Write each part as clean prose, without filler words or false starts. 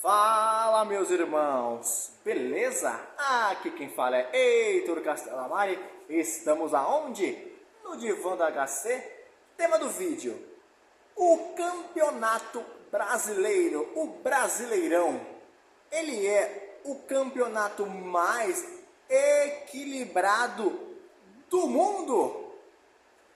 Fala, meus irmãos, beleza? Aqui quem fala é Heitor Castelamari. Estamos aonde? No Divã da HC. Tema do vídeo: o Campeonato Brasileiro, o Brasileirão. Ele é o campeonato mais equilibrado do mundo.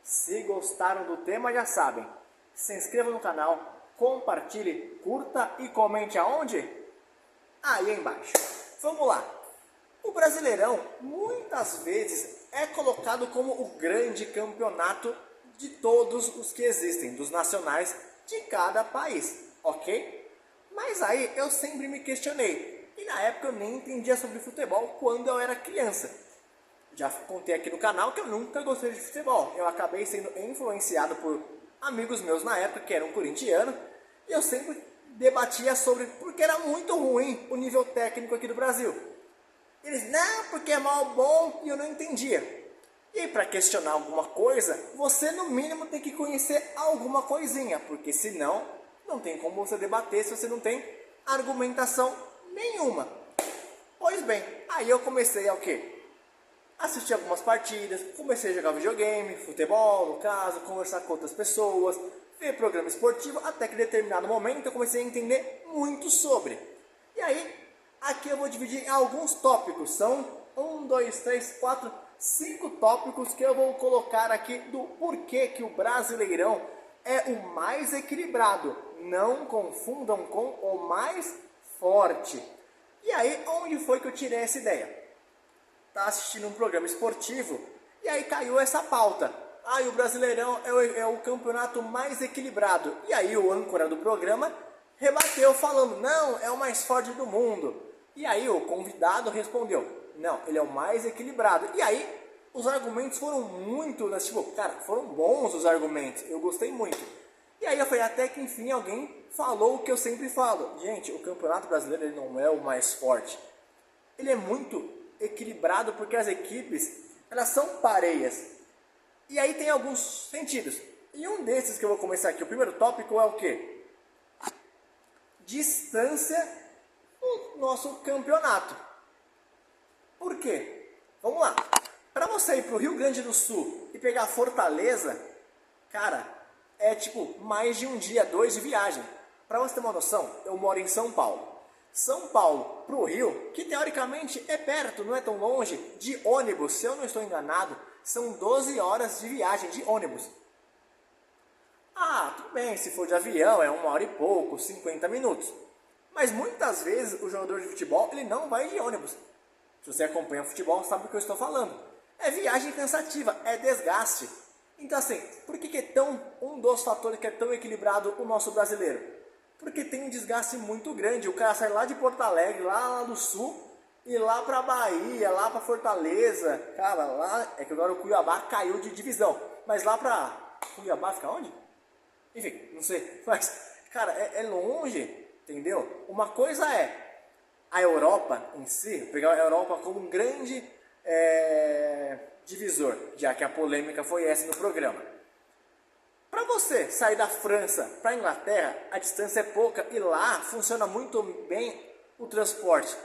Se gostaram do tema, já sabem, se inscreva no canal, compartilhe, curta e comente aonde? Aí embaixo. Vamos lá. O Brasileirão muitas vezes é colocado como o grande campeonato de todos os que existem, dos nacionais de cada país, ok? Mas aí eu sempre me questionei, e na época eu nem entendia sobre futebol quando eu era criança. Já contei aqui no canal que eu nunca gostei de futebol. Eu acabei sendo influenciado por amigos meus na época que eram corintianos. E eu sempre debatia sobre porque era muito ruim o nível técnico aqui do Brasil. Eles, não, porque é mal bom, e eu não entendia. E para questionar alguma coisa, você no mínimo tem que conhecer alguma coisinha, porque senão não tem como você debater se você não tem argumentação nenhuma. Pois bem, aí eu comecei a o quê? Assistir algumas partidas, comecei a jogar videogame, futebol no caso, conversar com outras pessoas, ver programa esportivo, até que em determinado momento eu comecei a entender muito sobre. E aí, aqui eu vou dividir em alguns tópicos, são 5 tópicos que eu vou colocar aqui do porquê que o Brasileirão é o mais equilibrado. Não confundam com o mais forte. E aí, onde foi que eu tirei essa ideia? Tá assistindo um programa esportivo e aí caiu essa pauta. O Brasileirão é o campeonato mais equilibrado. E aí o âncora do programa rebateu falando, não, é o mais forte do mundo. E aí o convidado respondeu, não, ele é o mais equilibrado. E aí os argumentos foram muito, foram bons os argumentos, eu gostei muito. E aí foi até que enfim alguém falou o que eu sempre falo. Gente, o campeonato brasileiro ele não é o mais forte. Ele é muito equilibrado porque as equipes, elas são pareias. E aí tem alguns sentidos. E um desses que eu vou começar aqui, o primeiro tópico é o quê? Distância do nosso campeonato. Por quê? Vamos lá. Para você ir para o Rio Grande do Sul e pegar Fortaleza, cara, é tipo mais de um dia, 2 de viagem. Para você ter uma noção, eu moro em São Paulo. São Paulo para o Rio, que teoricamente é perto, não é tão longe, de ônibus, se eu não estou enganado, são 12 horas de viagem de ônibus. Tudo bem, se for de avião é 1 hora e pouco, 50 minutos. Mas muitas vezes o jogador de futebol ele não vai de ônibus. Se você acompanha futebol, sabe o que eu estou falando. É viagem cansativa, é desgaste. Então assim, por que é um dos fatores que é tão equilibrado o nosso brasileiro? Porque tem um desgaste muito grande. O cara sai lá de Porto Alegre, lá do sul, e lá pra Bahia, lá pra Fortaleza. Cara, lá é que agora o Cuiabá caiu de divisão. Mas lá pra Cuiabá fica onde? Enfim, não sei. Mas, cara, é longe, entendeu? Uma coisa é a Europa em si, pegar a Europa como um grande divisor, já que a polêmica foi essa no programa. Para você sair da França para a Inglaterra, a distância é pouca e lá funciona muito bem o transporte.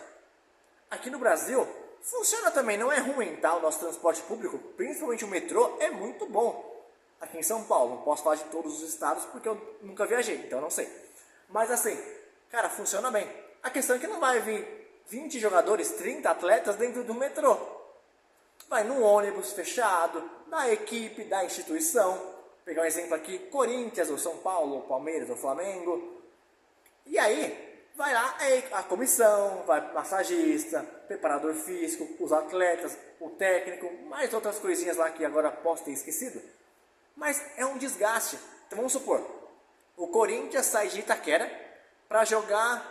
Aqui no Brasil, funciona também, não é ruim, tá? O nosso transporte público, principalmente o metrô, é muito bom. Aqui em São Paulo, não posso falar de todos os estados porque eu nunca viajei, então não sei. Mas assim, cara, funciona bem. A questão é que não vai vir 20 jogadores, 30 atletas dentro do metrô. Vai num ônibus fechado, da equipe, da instituição. Pegar um exemplo aqui, Corinthians, ou São Paulo, ou Palmeiras, ou Flamengo. E aí, vai lá a comissão, vai massagista, preparador físico, os atletas, o técnico, mais outras coisinhas lá que agora posso ter esquecido. Mas é um desgaste. Então vamos supor, o Corinthians sai de Itaquera para jogar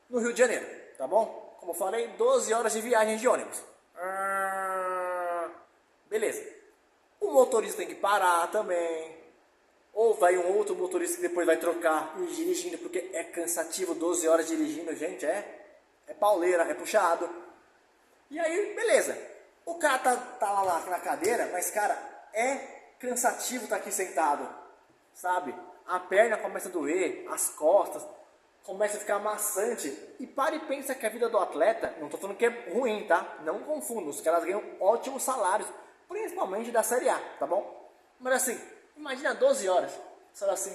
no Rio de Janeiro, tá bom? Como eu falei, 12 horas de viagem de ônibus. Beleza. O motorista tem que parar também. Ou vai um outro motorista que depois vai trocar e dirigindo, porque é cansativo, 12 horas dirigindo, gente, é pauleira, é puxado. E aí, beleza. O cara tá lá na cadeira, mas, cara, é cansativo estar aqui sentado, sabe? A perna começa a doer, as costas. começa a ficar maçante. E para e pensa que a vida do atleta, não estou falando que é ruim, tá? Não confunda, os caras ganham ótimos salários, principalmente da Série A, tá bom? Mas assim, imagina 12 horas, só assim,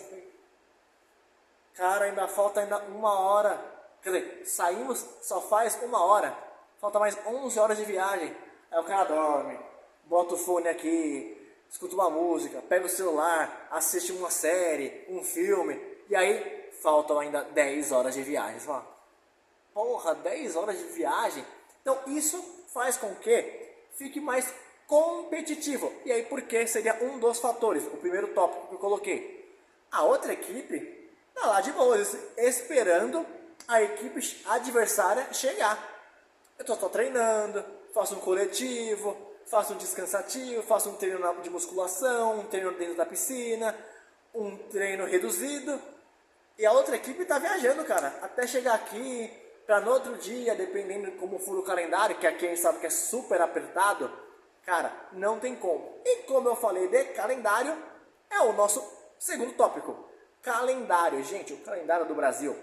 cara, ainda falta uma hora, quer dizer, saímos, só faz uma hora, falta mais 11 horas de viagem, aí o cara dorme, bota o fone aqui, escuta uma música, pega o celular, assiste uma série, um filme, e aí faltam ainda 10 horas de viagem. Você fala, porra, 10 horas de viagem? Então isso faz com que fique mais competitivo. E aí por que seria um dos fatores, o primeiro tópico que eu coloquei. A outra equipe tá lá de boa, esperando a equipe adversária chegar. Eu tô treinando, faço um coletivo, faço um descansativo, faço um treino de musculação, um treino dentro da piscina, um treino reduzido. E a outra equipe está viajando, cara, até chegar aqui, para no outro dia, dependendo de como for o calendário, que aqui a gente sabe que é super apertado, cara, não tem como. E como eu falei de calendário, é o nosso segundo tópico. Calendário, gente, o calendário do Brasil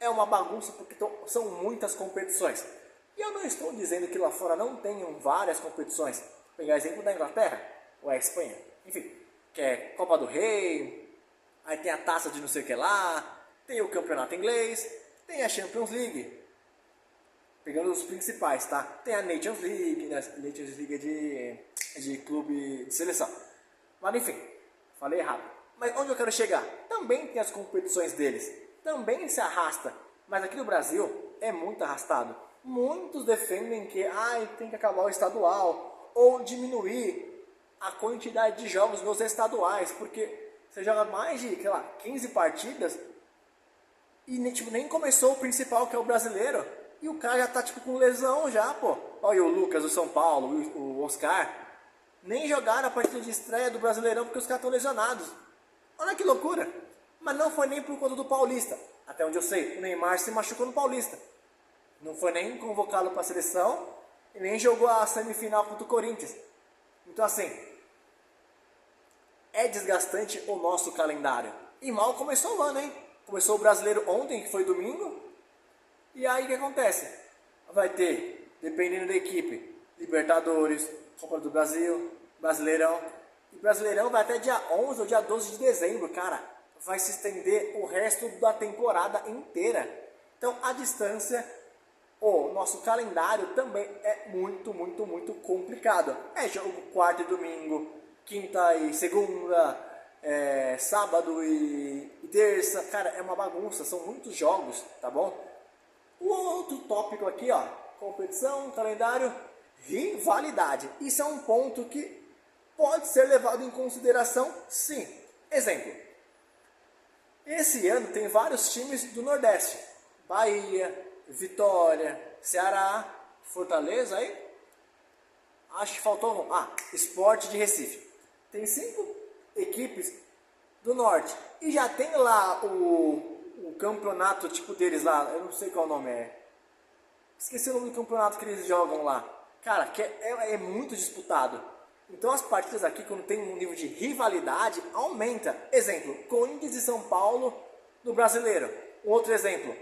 é uma bagunça porque são muitas competições. E eu não estou dizendo que lá fora não tenham várias competições. Vou pegar exemplo da Inglaterra, ou a Espanha, enfim, que é Copa do Rei, aí tem a taça de não sei o que lá, tem o campeonato inglês, tem a Champions League, pegando os principais, tá? Tem a Nations League, né? Nations League de clube de seleção. Mas enfim, falei errado. Mas onde eu quero chegar? Também tem as competições deles, também se arrasta, mas aqui no Brasil é muito arrastado. Muitos defendem que tem que acabar o estadual, ou diminuir a quantidade de jogos nos estaduais, porque você joga mais de, 15 partidas e nem começou o principal, que é o brasileiro, e o cara já tá com lesão já, pô. Olha o Lucas do São Paulo, o Oscar, nem jogaram a partida de estreia do Brasileirão porque os caras estão lesionados. Olha que loucura. Mas não foi nem por conta do Paulista. Até onde eu sei, o Neymar se machucou no Paulista. Não foi nem convocado para a seleção e nem jogou a semifinal contra o Corinthians. Então assim, é desgastante o nosso calendário. E mal começou o ano, hein? Começou o Brasileiro ontem, que foi domingo. E aí o que acontece? Vai ter, dependendo da equipe, Libertadores, Copa do Brasil, Brasileirão. E Brasileirão vai até dia 11 ou dia 12 de dezembro, cara. Vai se estender o resto da temporada inteira. Então a distância, o nosso calendário também é muito, muito, muito complicado. É jogo quarta e domingo, quinta e segunda, sábado e terça. Cara, é uma bagunça, são muitos jogos, tá bom? O outro tópico aqui, ó, competição, calendário, rivalidade. Isso é um ponto que pode ser levado em consideração, sim. Exemplo, esse ano tem vários times do Nordeste. Bahia, Vitória, Ceará, Fortaleza, aí acho que faltou Sport de Recife. Tem 5 equipes do Norte. E já tem lá o campeonato tipo deles lá, eu não sei qual o nome é. Esqueci o nome do campeonato que eles jogam lá. Cara, que é muito disputado. Então as partidas aqui, quando tem um nível de rivalidade, aumenta. Exemplo, Corinthians e São Paulo no Brasileiro. Um outro exemplo,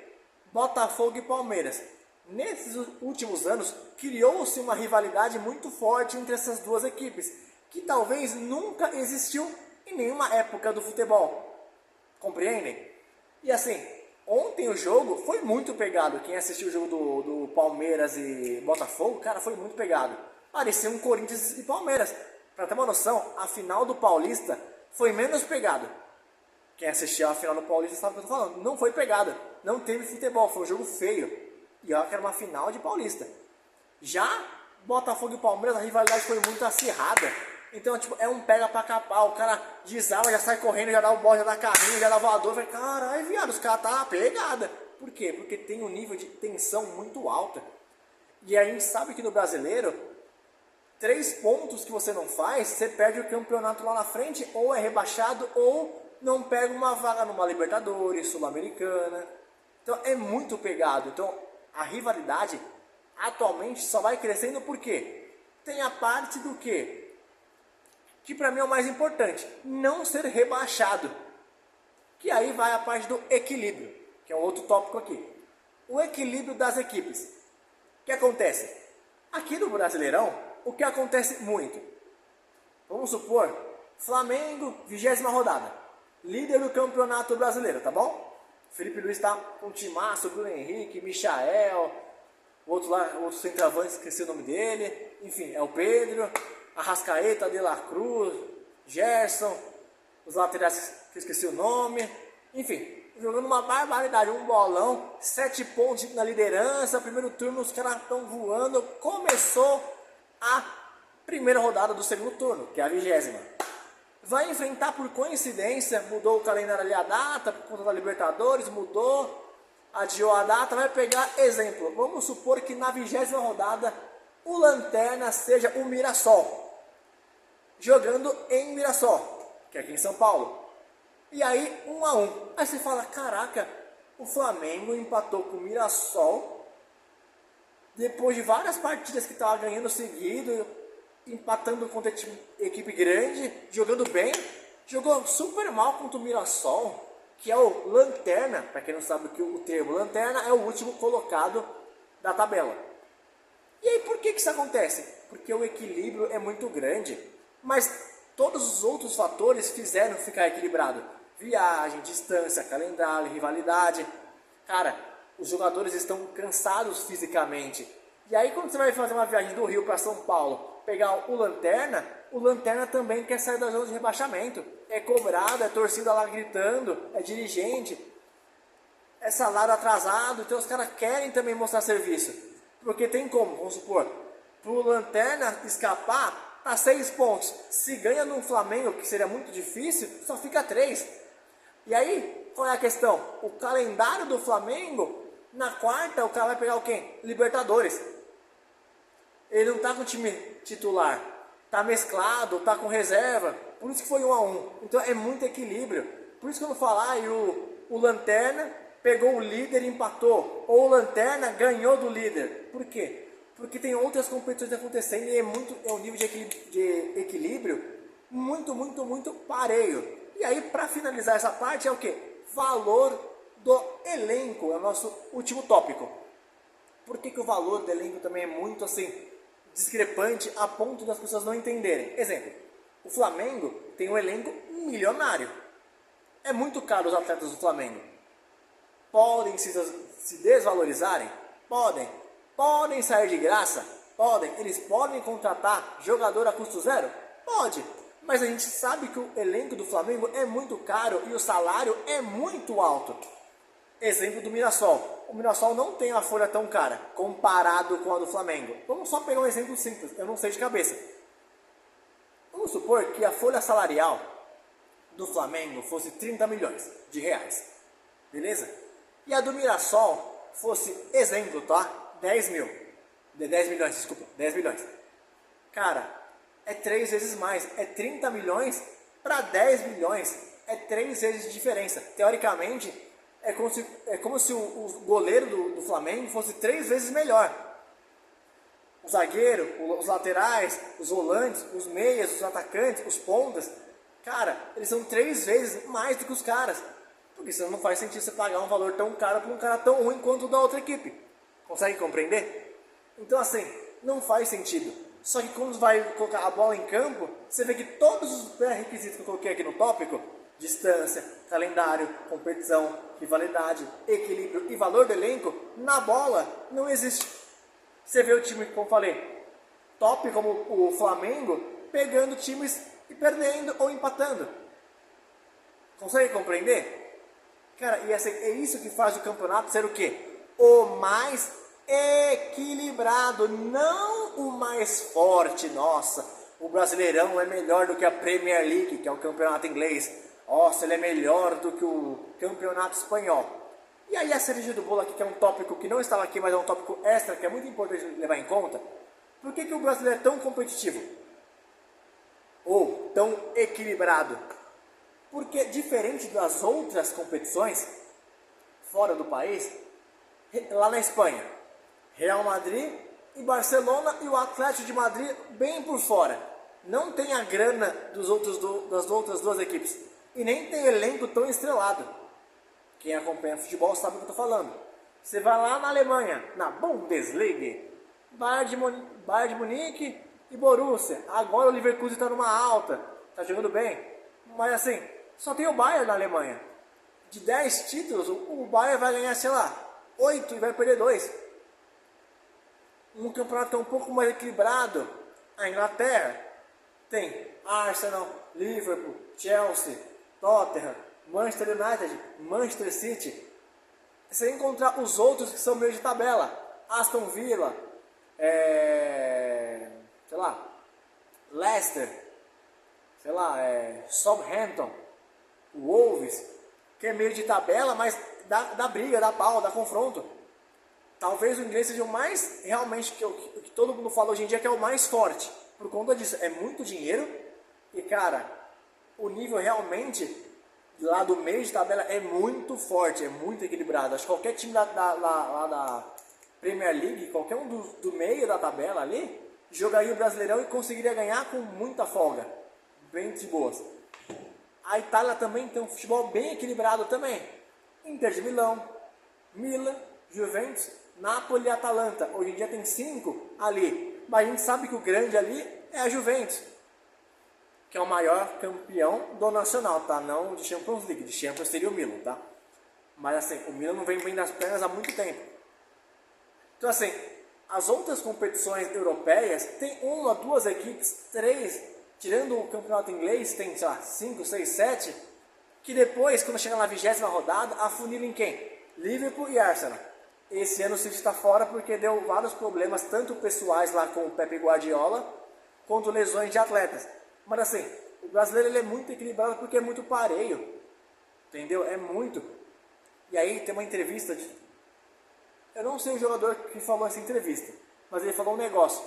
Botafogo e Palmeiras. Nesses últimos anos, criou-se uma rivalidade muito forte entre essas duas equipes, que talvez nunca existiu em nenhuma época do futebol. Compreendem? E assim, ontem o jogo foi muito pegado. Quem assistiu o jogo do Palmeiras e Botafogo, cara, foi muito pegado. Parecia um Corinthians e Palmeiras. Pra ter uma noção, a final do Paulista foi menos pegado. Quem assistiu a final do Paulista sabe o que eu tô falando. Não foi pegada. Não teve futebol, foi um jogo feio. E olha que era uma final de Paulista. Já Botafogo e Palmeiras, a rivalidade foi muito acirrada. Então, tipo, é um pega pra capar. O cara desarma, já sai correndo, já dá o bote, já dá carrinho, já dá voador. Vai, caralho, viado, os caras tá pegada. Por quê? Porque tem um nível de tensão muito alta. E a gente sabe que no brasileiro, 3 pontos que você não faz, você perde o campeonato lá na frente, ou é rebaixado, ou não pega uma vaga numa Libertadores, Sul-Americana. Então é muito pegado. Então a rivalidade atualmente só vai crescendo porque tem a parte do quê? Que para mim é o mais importante, não ser rebaixado. Que aí vai a parte do equilíbrio. que é um outro tópico aqui. O equilíbrio das equipes. O que acontece? Aqui no Brasileirão, o que acontece muito? Vamos supor, Flamengo, 20ª rodada, líder do Campeonato Brasileiro, tá bom? Felipe Luiz está com o timaço, Bruno Henrique, Michael, o outro lá, outro centroavante, esqueci o nome dele, enfim, é o Pedro, Arrascaeta, De La Cruz, Gerson, os laterais que eu esqueci o nome, enfim, jogando uma barbaridade, um bolão, 7 pontos na liderança, primeiro turno os caras estão voando, começou a primeira rodada do segundo turno, que é a 20ª. Vai enfrentar por coincidência, mudou o calendário ali, a data, por conta da Libertadores, mudou, adiou a data, vai pegar exemplo, vamos supor que na 20ª rodada o Lanterna seja o Mirassol, jogando em Mirassol, que é aqui em São Paulo. E aí, 1-1. Aí você fala, caraca, o Flamengo empatou com o Mirassol, depois de várias partidas que estava ganhando seguido, empatando contra equipe grande, jogando bem, jogou super mal contra o Mirassol, que é o Lanterna, para quem não sabe o termo Lanterna, é o último colocado da tabela. E aí, por que isso acontece? Porque o equilíbrio é muito grande, mas todos os outros fatores fizeram ficar equilibrado. Viagem, distância, calendário, rivalidade. Cara, os jogadores estão cansados fisicamente. E aí quando você vai fazer uma viagem do Rio para São Paulo, pegar o Lanterna também quer sair da zona de rebaixamento. É cobrado, é torcida lá gritando, é dirigente, é salário atrasado, então os caras querem também mostrar serviço. Porque tem como, vamos supor, pro Lanterna escapar, tá 6 pontos. Se ganha no Flamengo, que seria muito difícil, só fica 3. E aí, qual é a questão? O calendário do Flamengo, na quarta, o cara vai pegar o quê? Libertadores. Ele não tá com o time titular, tá mesclado, tá com reserva. Por isso que foi 1-1. Então é muito equilíbrio. Por isso que eu não falar, e o Lanterna pegou o líder e empatou. Ou o Lanterna ganhou do líder. Por quê? Porque tem outras competições acontecendo e é um nível de equilíbrio muito pareio. E aí, para finalizar essa parte, é o que? Valor do elenco, é o nosso último tópico. Por que o valor do elenco também é muito assim, discrepante a ponto das pessoas não entenderem? Exemplo, o Flamengo tem um elenco milionário. É muito caro os atletas do Flamengo. Podem se desvalorizarem? Podem. Podem sair de graça? Podem. Eles podem contratar jogador a custo zero? Pode. Mas a gente sabe que o elenco do Flamengo é muito caro e o salário é muito alto. Exemplo do Mirassol. O Mirassol não tem uma folha tão cara comparado com a do Flamengo. Vamos só pegar um exemplo simples, eu não sei de cabeça. Vamos supor que a folha salarial do Flamengo fosse 30 milhões de reais. Beleza? E a do Mirassol fosse, exemplo, tá? 10 milhões. Cara, é 3 vezes mais, é 30 milhões para 10 milhões, é 3 vezes de diferença. Teoricamente, é como se o goleiro do Flamengo fosse 3 vezes melhor. O zagueiro, os laterais, os volantes, os meias, os atacantes, os pontas, cara, eles são 3 vezes mais do que os caras. Porque senão não faz sentido você pagar um valor tão caro para um cara tão ruim quanto o da outra equipe. Consegue compreender? Então assim, não faz sentido. Só que quando vai colocar a bola em campo, você vê que todos os pré-requisitos que eu coloquei aqui no tópico, distância, calendário, competição, rivalidade, equilíbrio e valor do elenco, na bola não existe. Você vê o time, como eu falei, top como o Flamengo, pegando times e perdendo ou empatando. Consegue compreender? Cara, e é isso que faz o campeonato ser o quê? O mais equilibrado, não o mais forte. Nossa, o Brasileirão é melhor do que a Premier League, que é o campeonato inglês. Nossa, ele é melhor do que o campeonato espanhol. E aí a cereja do bolo aqui, que é um tópico que não estava aqui, mas é um tópico extra, que é muito importante levar em conta. Por que o brasileiro é tão competitivo? Ou tão equilibrado? Porque diferente das outras competições fora do país, lá na Espanha, Real Madrid e Barcelona e o Atlético de Madrid bem por fora. Não tem a grana das outras duas equipes. E nem tem elenco tão estrelado. Quem acompanha futebol sabe o que eu estou falando. Você vai lá na Alemanha, na Bundesliga, Bayern de Munique e Borussia. Agora o Leverkusen está numa alta, está jogando bem. Mas assim, só tem o Bayern na Alemanha. De 10 títulos, o Bayern vai ganhar, sei lá, 8 e vai perder 2. Um campeonato que é um pouco mais equilibrado. A Inglaterra tem Arsenal, Liverpool, Chelsea, Tottenham, Manchester United, Manchester City. Você encontrar os outros que são meio de tabela. Aston Villa, sei lá, Leicester, sei lá, Southampton, Wolves, que é meio de tabela, mas dá briga, dá pau, dá confronto. Talvez o inglês seja o mais, realmente, o que todo mundo fala hoje em dia, que é o mais forte. Por conta disso, é muito dinheiro e, cara, o nível realmente lá do meio de tabela é muito forte, é muito equilibrado. Acho que qualquer time lá da Premier League, qualquer um do meio da tabela ali, jogaria o Brasileirão e conseguiria ganhar com muita folga, bem de boas. A Itália também tem um futebol bem equilibrado também. Inter de Milão, Milan, Juventus, Napoli e Atalanta. Hoje em dia tem 5 ali, mas a gente sabe que o grande ali é a Juventus, que é o maior campeão do nacional, tá? Não de Champions League, de Champions seria o Milan, tá? Mas assim, o Milan não vem bem das pernas há muito tempo. Então assim, as outras competições europeias tem 1, 2 equipes, 3, tirando o campeonato inglês, tem, sei lá, 5, 6, 7, que depois, quando chega na 20ª rodada, afunilam em quem? Liverpool e Arsenal. Esse ano o City está fora porque deu vários problemas, tanto pessoais lá com o Pepe Guardiola, quanto lesões de atletas. Mas assim, o brasileiro ele é muito equilibrado porque é muito pareio, entendeu? É muito. E aí tem uma entrevista de... Eu não sei o jogador que falou essa entrevista, mas ele falou um negócio.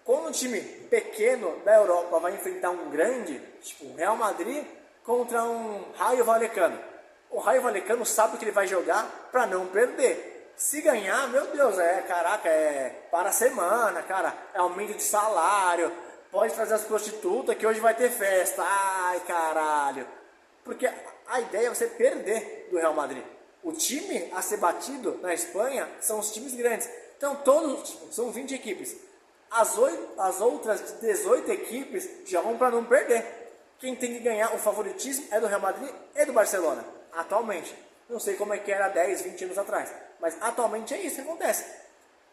Quando um time pequeno da Europa vai enfrentar um grande, tipo um Real Madrid, contra um Rayo Vallecano, o Rayo Vallecano sabe que ele vai jogar para não perder. Se ganhar, meu Deus, caraca, para a semana, cara, é aumento de salário, pode trazer as prostitutas que hoje vai ter festa, ai caralho. Porque a ideia é você perder do Real Madrid. O time a ser batido na Espanha são os times grandes. Então todos, são 20 equipes. As outras 18 equipes jogam para não perder. Quem tem que ganhar o favoritismo é do Real Madrid e do Barcelona, atualmente. Não sei como é que era 10, 20 anos atrás, mas atualmente é isso que acontece.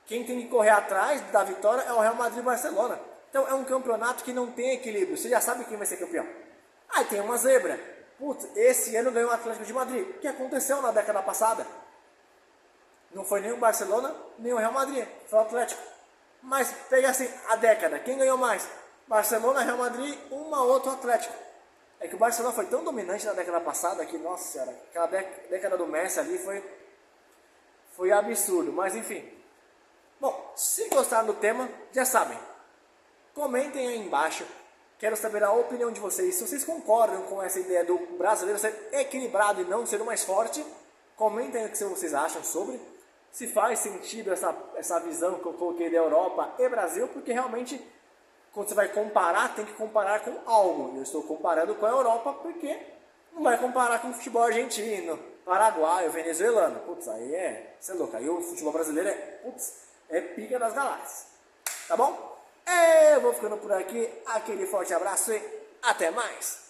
Quem tem que correr atrás da vitória é o Real Madrid e o Barcelona. Então é um campeonato que não tem equilíbrio, você já sabe quem vai ser campeão. Aí tem uma zebra. Putz, esse ano ganhou o Atlético de Madrid. O que aconteceu na década passada? Não foi nem o Barcelona, nem o Real Madrid, foi o Atlético. Mas pega assim, a década, quem ganhou mais? Barcelona, Real Madrid, uma outra Atlético. É que o Barcelona foi tão dominante na década passada que, nossa senhora, aquela década do Messi ali foi absurdo, mas enfim. Bom, se gostaram do tema, já sabem, comentem aí embaixo, quero saber a opinião de vocês, se vocês concordam com essa ideia do brasileiro ser equilibrado e não ser o mais forte, comentem aí o que vocês acham sobre, se faz sentido essa visão que eu coloquei da Europa e Brasil, porque realmente, quando você vai comparar, tem que comparar com algo. Eu estou comparando com a Europa porque não vai comparar com o futebol argentino, paraguaio, venezuelano. Putz, aí você é louco. Aí o futebol brasileiro é pica das galáxias. Tá bom? Eu vou ficando por aqui. Aquele forte abraço e até mais.